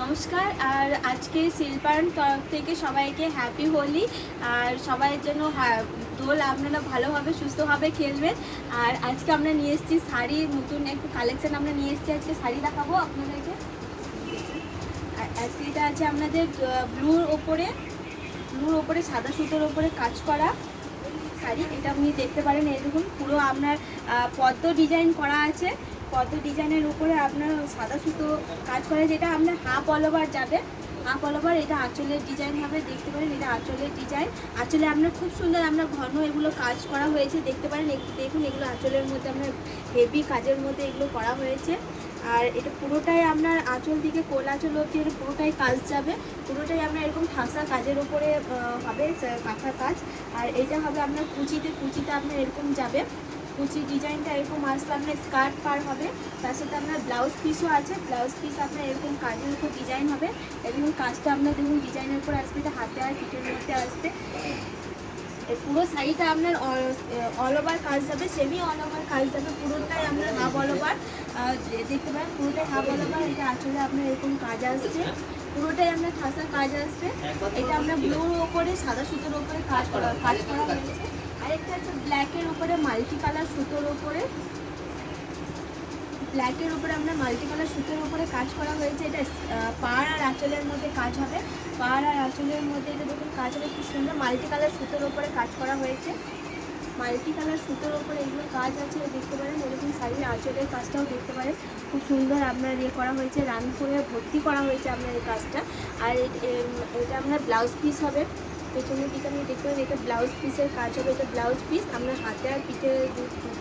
নমস্কার। আর আজকে শিল্পায়ন তরফ থেকে সবাইকে হ্যাপি হোলি। আর সবাইয়ের জন্য দোল আপনারা ভালোভাবে সুস্থভাবে খেলবেন। আর আজকে আমরা নিয়ে এসেছি শাড়ি, নতুন একটু কালেকশন আমরা নিয়ে এসেছি। আজকে শাড়ি দেখাবো আপনাদেরকে। আর আজকে এটা আছে আপনাদের ব্লুর ওপরে সাদা সুতোর ওপরে কাজ করা শাড়ি। এটা আপনি দেখতে পারেন, এই দেখুন পুরো আপনার পদ্ম ডিজাইন করা আছে। পদ্ম ডিজাইনের উপরে আপনার সাদা সুতো কাজ করে, যেটা আপনার হাফ অল ওভার যাবে। হাফ অল ওভার এটা আঁচলের ডিজাইন হবে, দেখতে পারেন এটা আঁচলের ডিজাইন। আঁচলে আপনার খুব সুন্দর আপনার ঘন এগুলো কাজ করা হয়েছে, দেখতে পারেন। দেখুন এগুলো আঁচলের মধ্যে আপনার হেভি কাজের মধ্যে এগুলো করা হয়েছে। আর এটা পুরোটাই আপনার আঁচল দিকে কোল আঁচল অবধি পুরোটাই কাজ যাবে। পুরোটাই আপনার এরকম ঠাসা কাজের ওপরে হবে, কাঁথা কাজ। আর এটা হবে আপনার কুচিতে আপনার এরকম যাবে। কুচি ডিজাইনটা এরকম আসবে, আপনার স্কার্ট পার হবে। তার সাথে আপনার ব্লাউজ পিসও আছে। ব্লাউজ পিস আপনার এরকম কাজের উপর ডিজাইন হবে। এরকম কাজটা আপনার দেখুন ডিজাইনের উপর আসবে, এটা হাতে আর পিঠের মধ্যে আসবে। পুরো শাড়িটা আপনার অল ওভার কাজ যাবে, সেমি অল ওভার কাজ যাবে। পুরোটাই আপনার হাফ অল ওভার, দেখতে পারেন পুরোটাই হাফ অল ওভার। এটা আসলে আপনার এরকম কাজ আসবে, পুরোটাই আপনার ঠাসা কাজ আসবে। এটা আমরা ব্লুর ওপরে সাদা সুতোর ওপরে কাজ করা হয়েছে। আরেকটা আছে ব্ল্যাকের উপরে মাল্টি কালার সুতোর ওপরে, ব্ল্যাকের উপরে আমরা মাল্টি কালার সুতোর উপরে কাজ করা হয়েছে। এটা পাড় আর আঁচলের মধ্যে কাজ হবে। পাড় আর আঁচলের মধ্যে এটা দেখুন কাজ হবে খুব সুন্দর। মাল্টি কালার সুতোর উপরে কাজ করা হয়েছে। মাল্টি কালার সুতোর উপরে এগুলো কাজ আছে, দেখতে পারেন। এরকম শাড়ির আঁচলের কাজটাও দেখতে পারেন, খুব সুন্দর আপনার করা হয়েছে। রান করে ভর্তি করা হয়েছে আপনার এই কাজটা। আর এটা আপনার ব্লাউজ পিস হবে। পেছনের দিকে আপনি দেখতে পারেন, এটা ব্লাউজ পিসের কাজ হবে। এটা ব্লাউজ পিস আপনার হাতে আর পিঠে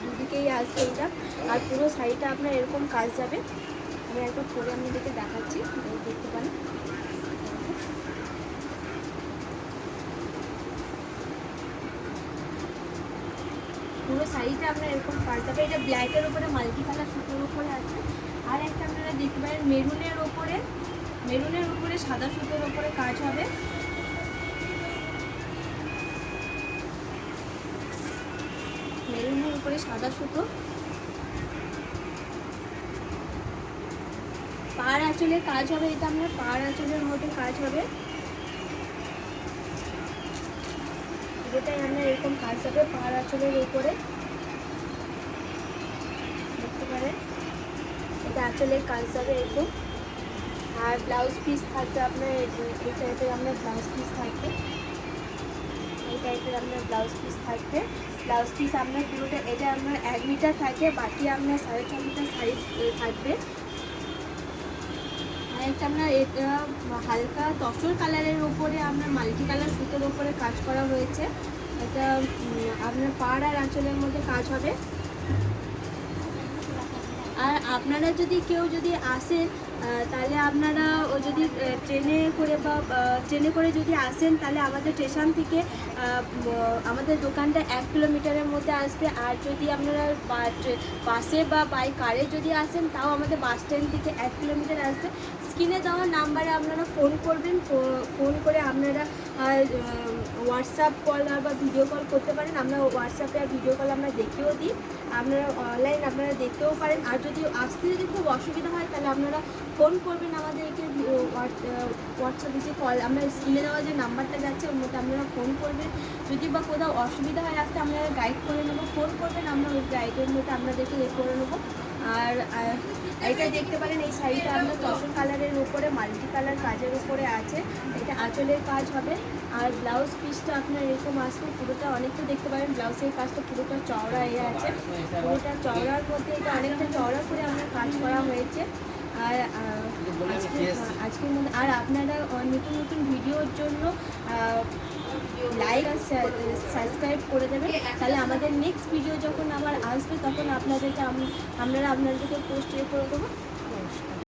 দুদিকেই আসবে এটা। আর পুরো শাড়িটা আপনার এরকম কাজ যাবে। আমি একবার পরে আপনাদেরকে দেখাচ্ছি, দেখতে পারেন। পুরো শাড়িটা আপনার এরকম কাজ যাবে। এটা ব্ল্যাকের উপরে মাল্টি কালার সুতোর উপরে আছে। আর একটা আপনারা দেখতে পারেন মেরুনের উপরে সাদা সুতোর উপরে কাজ হবে। মেরুনের উপরে সাদা সুতো, পাড় আঁচলের কাজ হবে। এটা আপনার পাড় আঁচলের মধ্যে কাজ হবে, যেটাই আপনার এরকম কাজ হবে পাড় আঁচলের উপরে, দেখতে পারেন। এটা আঁচলের কাজ যাবে এরকম। আর ব্লাউজ পিস থাকবে আপনার এই টাইপের, আপনার ব্লাউজ পিস থাকবে, এই টাইপের আপনার ব্লাউজ পিস থাকবে। ব্লাউজ পিস আপনার পুরোটা, এটা আপনার 1 মিটার থাকে, বাকি আপনার 6.5 মিটার শাড়ি থাকবে। আর একটা আপনার এটা হালকা তসর কালারের ওপরে আপনার মাল্টি কালার সুতোর ওপরে কাজ করা হয়েছে। এটা আপনার পাড় আর আঁচলের মধ্যে কাজ হবে। আর আপনারা যদি কেউ আসেন, তাহলে আপনারা যদি ট্রেনে করে যদি আসেন, তাহলে আমাদের স্টেশন থেকে আমাদের দোকানটা 1 কিলোমিটারের মধ্যে আসবে। আর যদি আপনারা বাসে বা বাই কারে যদি আসেন, তাও আমাদের বাস স্ট্যান্ড থেকে 1 কিলোমিটার আসবে। স্ক্রিনে দেওয়া নাম্বারে আপনারা ফোন করবেন। ফোন করে আপনারা হোয়াটসঅ্যাপ কল বা ভিডিও কল করতে পারেন। আমরা হোয়াটসঅ্যাপে আর ভিডিও কল আমরা দেখিয়েও দিই, আপনারা অনলাইন আপনারা দেখতেও পারেন। আর যদি আসতে খুব অসুবিধা হয়, তাহলে আপনারা ফোন করবেন আমাদেরকে। হোয়াটসঅ্যাপে যে কল আমরা স্ক্রিনে দেওয়া যে নাম্বারটা যাচ্ছে, ওর মধ্যে আপনারা ফোন করবেন। যদি বা কোথাও অসুবিধা হয় আসতে, আপনারা গাইড করে নেবো। ফোন করবেন, আমরা ওই গাইডের মধ্যে আপনাদেরকে করে নেবো। আর এটা দেখতে পারেন, এই শাড়িটা আপনার তসর কালারের উপরে মাল্টি কালার কাজের উপরে আছে। এটা আঁচলের কাজ হবে। আর ব্লাউজ পিসটা আপনার এরকম আসবে, পুরোটা অনেকটা দেখতে পারেন। ব্লাউজের কাজটা পুরোটা চওড়া আছে, পুরোটা চওড়ার মধ্যে এটা অনেকটা চওড়া করে আপনার কাজ করা হয়েছে। আর আজকের মধ্যে আর আপনারা নতুন নতুন ভিডিওর জন্য লাইক আর সাবস্ক্রাইব করে দেবেন। তাহলে আমাদের নেক্সট ভিডিও যখন আবার আসবে, তখন আপনাদেরকে আপনাদেরকে পোস্ট করে দেবো।